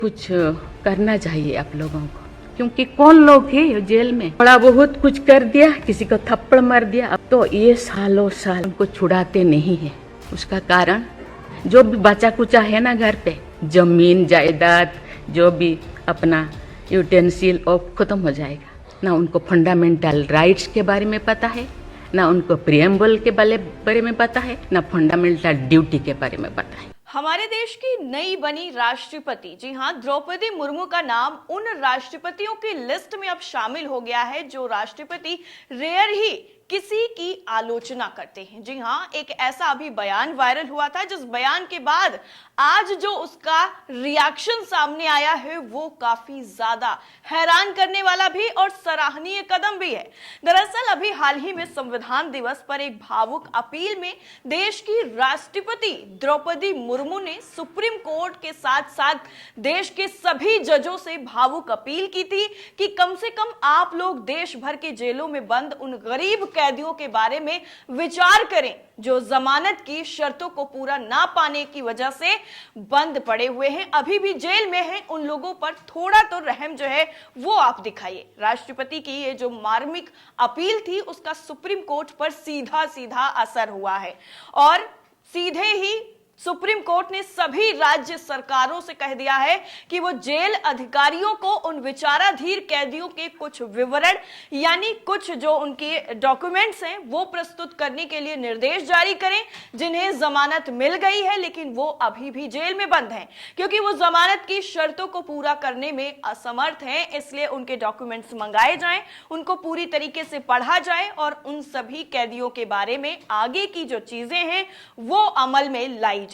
कुछ करना चाहिए आप लोगों को, क्योंकि कौन लोग है जेल में थोड़ा बहुत कुछ कर दिया, किसी को थप्पड़ मार दिया, अब तो ये सालों साल उनको छुड़ाते नहीं है। उसका कारण जो भी बचा कुचा है ना घर पे, जमीन जायदाद जो भी अपना यूटेंसिल और खत्म हो जाएगा। ना उनको फंडामेंटल राइट्स के बारे में पता है, ना उनको प्रियम्बल के बारे में पता है, ना फंडामेंटल ड्यूटी के बारे में पता है। हमारे देश की नई बनी राष्ट्रपति, जी हाँ, द्रौपदी मुर्मू का नाम उन राष्ट्रपतियों की लिस्ट में अब शामिल हो गया है जो राष्ट्रपति रेयर ही किसी की आलोचना करते हैं। जी हाँ, एक ऐसा अभी बयान वायरल हुआ था जिस बयान के बाद आज जो उसका रिएक्शन सामने आया है वो काफी ज्यादा हैरान करने वाला भी और सराहनीय कदम भी है। दरअसल अभी हाल ही में संविधान दिवस पर एक भावुक अपील में देश की राष्ट्रपति द्रौपदी मुर्मू ने सुप्रीम कोर्ट के साथ साथ देश के सभी जजों से भावुक अपील की थी कि कम से कम आप लोग देश भर के जेलों में बंद उन गरीब कैदियों के बारे में विचार करें जो जमानत की शर्तों को पूरा ना पाने की वजह से बंद पड़े हुए हैं, अभी भी जेल में हैं। उन लोगों पर थोड़ा तो रहम जो है वो आप दिखाइए। राष्ट्रपति की ये जो मार्मिक अपील थी उसका सुप्रीम कोर्ट पर सीधा सीधा असर हुआ है और सीधे ही सुप्रीम कोर्ट ने सभी राज्य सरकारों से कह दिया है कि वो जेल अधिकारियों को उन विचाराधीन कैदियों के कुछ विवरण यानी कुछ जो उनके डॉक्यूमेंट्स हैं वो प्रस्तुत करने के लिए निर्देश जारी करें जिन्हें जमानत मिल गई है लेकिन वो अभी भी जेल में बंद हैं क्योंकि वो जमानत की शर्तों को पूरा करने में असमर्थ हैं। इसलिए उनके डॉक्यूमेंट्स मंगाए जाएं, उनको पूरी तरीके से पढ़ा जाए और उन सभी कैदियों के बारे में आगे की जो चीजें हैं वो अमल में लाई जाए।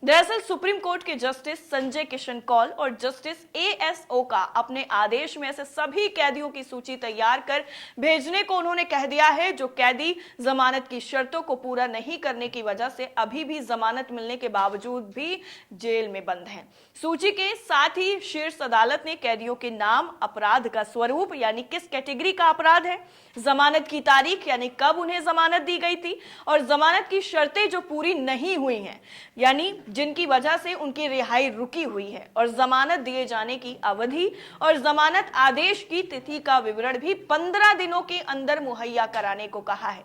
दरअसल सुप्रीम कोर्ट के जस्टिस संजय किशन कौल और जस्टिस एएस ओका अपने आदेश में ऐसे सभी कैदियों की सूची तैयार कर भेजने को उन्होंने कह दिया है जो कैदी जमानत की शर्तों को पूरा नहीं करने की वजह से अभी भी जमानत मिलने के बावजूद भी जेल में बंद हैं। सूची के साथ ही शीर्ष अदालत ने कैदियों के नाम, अपराध का स्वरूप यानी किस कैटेगरी का अपराध है, जमानत की तारीख यानी कब उन्हें जमानत दी गई थी और जमानत की शर्तें जो पूरी नहीं हुई हैं यानी जिनकी वजह से उनकी रिहाई रुकी हुई है और जमानत दिए जाने की अवधि और जमानत आदेश की तिथि का विवरण भी 15 दिनों के अंदर मुहैया कराने को कहा है।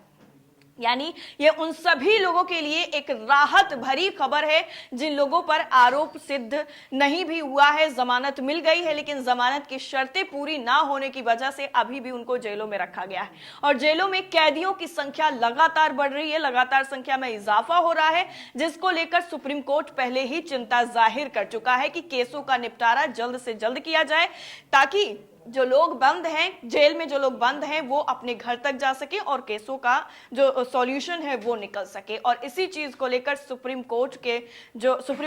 यानी ये उन सभी लोगों के लिए एक राहत भरी खबर है जिन लोगों पर आरोप सिद्ध नहीं भी हुआ है, जमानत मिल गई है लेकिन जमानत की शर्तें पूरी ना होने की वजह से अभी भी उनको जेलों में रखा गया है और जेलों में कैदियों की संख्या लगातार बढ़ रही है, लगातार संख्या में इजाफा हो रहा है जिसको लेकर सुप्रीम कोर्ट पहले ही चिंता जाहिर कर चुका है कि केसों का निपटारा जल्द से जल्द किया जाए ताकि जो लोग बंद हैं जेल में, जो लोग बंद हैं वो अपने घर तक जा सके और केसों का जो सॉल्यूशन है वो निकल सके। और इसी चीज को लेकर सुप्रीम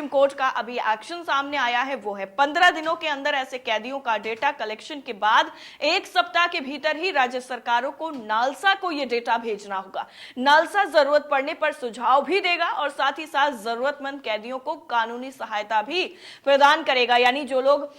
कोर्ट का अभी एक्शन सामने आया है वो है 15 दिनों के अंदर ऐसे कैदियों का डेटा कलेक्शन के बाद 1 सप्ताह के भीतर ही राज्य सरकारों को नालसा को ये डेटा भेजना होगा। नालसा जरूरत पड़ने पर सुझाव भी देगा और साथ ही साथ जरूरतमंद कैदियों को कानूनी सहायता भी प्रदान करेगा। यानी जो लोग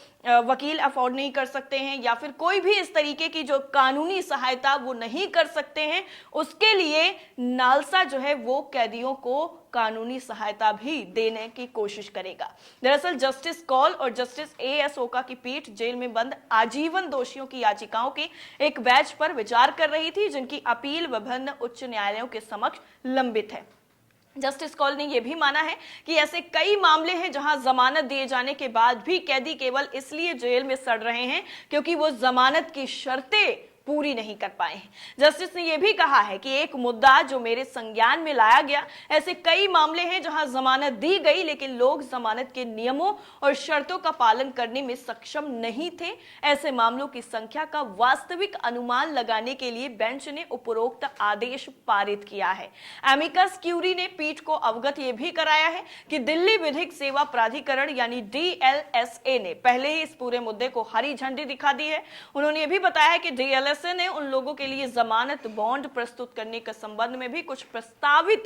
वकील अफोर्ड नहीं कर सकते हैं या फिर कोई भी इस तरीके की जो कानूनी सहायता वो नहीं कर सकते हैं उसके लिए नालसा जो है वो कैदियों को कानूनी सहायता भी देने की कोशिश करेगा। दरअसल जस्टिस कौल और जस्टिस एएस ओका की पीठ जेल में बंद आजीवन दोषियों की याचिकाओं के एक बैच पर विचार कर रही थी जिनकी अपील विभिन्न उच्च न्यायालयों के समक्ष लंबित है। जस्टिस कौल ने यह भी माना है कि ऐसे कई मामले हैं जहां जमानत दिए जाने के बाद भी कैदी केवल इसलिए जेल में सड़ रहे हैं क्योंकि वो जमानत की शर्तें पूरी नहीं कर पाए हैं। जस्टिस ने यह भी कहा है कि एक मुद्दा जो मेरे संज्ञान में लाया गया, ऐसे कई मामले हैं जहां जमानत दी गई लेकिन लोग जमानत के नियमों और शर्तों का पालन करने में सक्षम नहीं थे। ऐसे मामलों की संख्या का वास्तविक अनुमान लगाने के लिए बेंच ने उपरोक्त आदेश पारित किया है। एमिकस क्यूरी ने पीठ को अवगत यह भी कराया है कि दिल्ली विधिक सेवा प्राधिकरण यानी डीएलएसए ने पहले ही इस पूरे मुद्दे को हरी झंडी दिखा दी है। उन्होंने यह भी बताया है कि डीएलएसए सदस्य ने उन लोगों के लिए जमानत बॉन्ड प्रस्तुत करने के संबंध में भी कुछ प्रस्तावित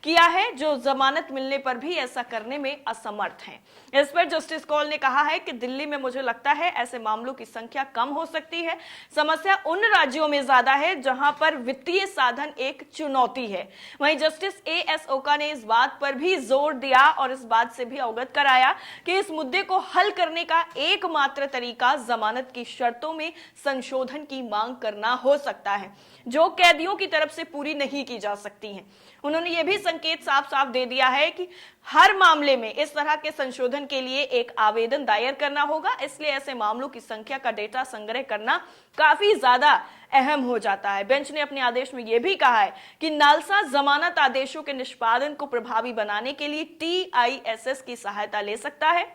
किया है जो जमानत मिलने पर भी ऐसा करने में असमर्थ हैं। इस पर जस्टिस कौल ने कहा है कि दिल्ली में मुझे लगता है ऐसे मामलों की संख्या कम हो सकती है। समस्या उन राज्यों में ज्यादा है जहां पर वित्तीय साधन एक चुनौती है। वहीं जस्टिस एएस ओका ने इस बात पर भी जोर दिया और इस बात से भी अवगत कराया कि इस मुद्दे को हल करने का एकमात्र तरीका जमानत की शर्तों में संशोधन की मांग करना हो सकता है, जो कैदियों की तरफ से पूरी नहीं की जा सकती हैं। उन्होंने यह भी संकेत साफ साफ दे दिया है कि हर मामले में इस तरह के संशोधन के लिए एक आवेदन दायर करना होगा, इसलिए ऐसे मामलों की संख्या का डेटा संग्रह करना काफी ज्यादा अहम हो जाता है। बेंच ने अपने आदेश में यह भी कहा है कि नालसा जमानत आदेशों के निष्पादन को प्रभावी बनाने के लिए TISS की सहायता ले सकता है।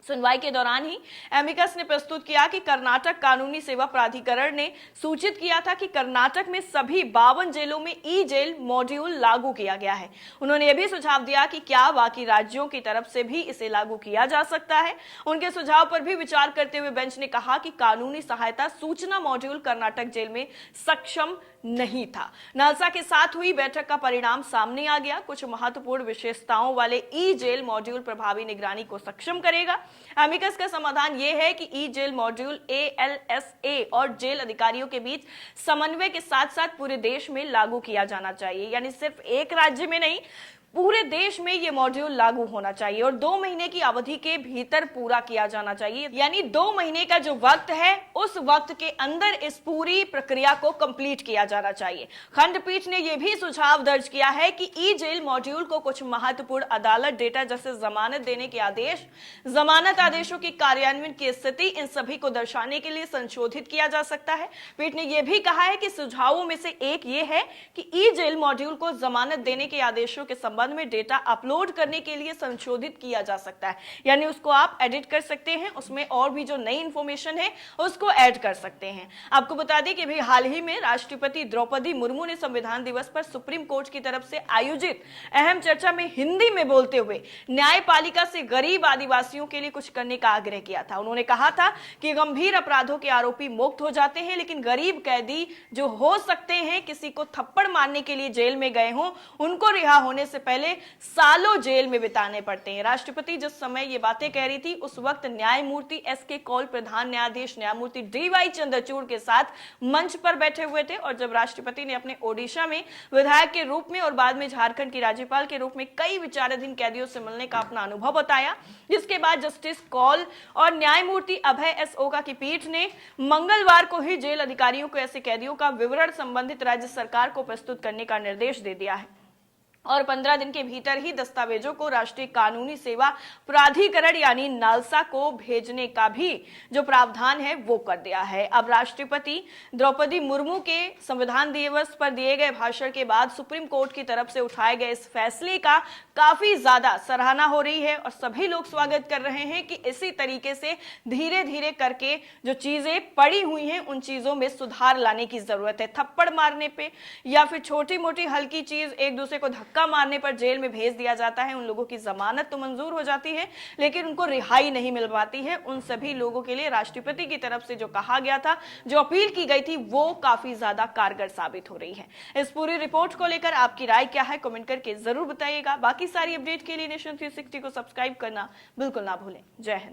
सुनवाई के दौरान ही एमिकस ने प्रस्तुत किया कि कर्नाटक कानूनी सेवा प्राधिकरण ने सूचित किया था कि कर्नाटक में सभी 52 जेलों में ई जेल मॉड्यूल लागू किया गया है। उन्होंने यह भी सुझाव दिया कि क्या बाकी राज्यों की तरफ से भी इसे लागू किया जा सकता है। उनके सुझाव पर भी विचार करते हुए बेंच ने कहा कि कानूनी सहायता सूचना मॉड्यूल कर्नाटक जेल में सक्षम नहीं था। नालसा के साथ हुई बैठक का परिणाम सामने आ गया। कुछ महत्वपूर्ण विशेषताओं वाले ई जेल मॉड्यूल प्रभावी निगरानी को सक्षम करेगा। एमिकस का समाधान यह है कि ई जेल मॉड्यूल ALSA और जेल अधिकारियों के बीच समन्वय के साथ साथ पूरे देश में लागू किया जाना चाहिए, यानी सिर्फ एक राज्य में नहीं, पूरे देश में ये मॉड्यूल लागू होना चाहिए और 2 महीने की अवधि के भीतर पूरा किया जाना चाहिए। यानी 2 महीने का जो वक्त है उस वक्त के अंदर इस पूरी प्रक्रिया को कंप्लीट किया जाना चाहिए। खंडपीठ ने यह भी सुझाव दर्ज किया है कि ई जेल मॉड्यूल को कुछ महत्वपूर्ण अदालत डेटा जैसे जमानत देने के आदेश, जमानत आदेशों की कार्यान्वयन की स्थिति, इन सभी को दर्शाने के लिए संशोधित किया जा सकता है। पीठ ने यह भी कहा है कि सुझावों में से एक ये है कि ई जेल मॉड्यूल को जमानत देने के आदेशों के संबंध में डेटा अपलोड करने के लिए संशोधित किया जा सकता है, यानी उसको आप एडिट कर सकते हैं, उसमें और भी जो नई इंफॉर्मेशन है उसको ऐड कर सकते हैं। आपको बता दें कि भी हाल ही में राष्ट्रपति द्रौपदी मुर्मू ने संविधान दिवस पर सुप्रीम कोर्ट की तरफ से आयोजित अहम चर्चा में हिंदी में बोलते हुए न्यायपालिका से गरीब आदिवासियों के लिए कुछ करने का आग्रह किया था। उन्होंने कहा था कि गंभीर अपराधों के आरोपी मुक्त हो जाते हैं, लेकिन गरीब कैदी जो हो सकते हैं किसी को थप्पड़ मारने के लिए जेल में गए हों, उनको रिहा होने से पहले सालों जेल में बिताने पड़ते हैं। राष्ट्रपति जिस समय ये बातें कह रही थी उस वक्त न्यायमूर्ति SK कौल, प्रधान न्यायाधीश न्यायमूर्ति DY चंद्रचूड़ के साथ मंच पर बैठे हुए थे और जब राष्ट्रपति ने अपने ओडिशा में विधायक के रूप में और बाद में झारखंड की राज्यपाल के रूप में कई विचाराधीन कैदियों से मिलने का अपना अनुभव बताया, जिसके बाद जस्टिस कौल और न्यायमूर्ति अभय S ओका की पीठ ने मंगलवार को ही जेल अधिकारियों को ऐसे कैदियों का विवरण संबंधित राज्य सरकार को प्रस्तुत करने का निर्देश दे दिया है और 15 दिन के भीतर ही दस्तावेजों को राष्ट्रीय कानूनी सेवा प्राधिकरण यानी नालसा को भेजने का भी जो प्रावधान है वो कर दिया है। अब राष्ट्रपति द्रौपदी मुर्मू के संविधान दिवस पर दिए गए भाषण के बाद सुप्रीम कोर्ट की तरफ से उठाए गए इस फैसले का काफी ज्यादा सराहना हो रही है और सभी लोग स्वागत कर रहे हैं कि इसी तरीके से धीरे धीरे करके जो चीजें पड़ी हुई हैं उन चीजों में सुधार लाने की जरूरत है। थप्पड़ मारने पे या फिर छोटी मोटी हल्की चीज, एक दूसरे को धक्का मारने पर जेल में भेज दिया जाता है, उन लोगों की जमानत तो मंजूर हो जाती है लेकिन उनको रिहाई नहीं मिल पाती है। उन सभी लोगों के लिए राष्ट्रपति की तरफ से जो कहा गया था, जो अपील की गई थी, वो काफी ज्यादा कारगर साबित हो रही है। इस पूरी रिपोर्ट को लेकर आपकी राय क्या है, कमेंट करके जरूर बताइएगा। बाकी सारी अपडेट के लिए नेशन 360 को सब्सक्राइब करना बिल्कुल ना भूलें। जय हिंद।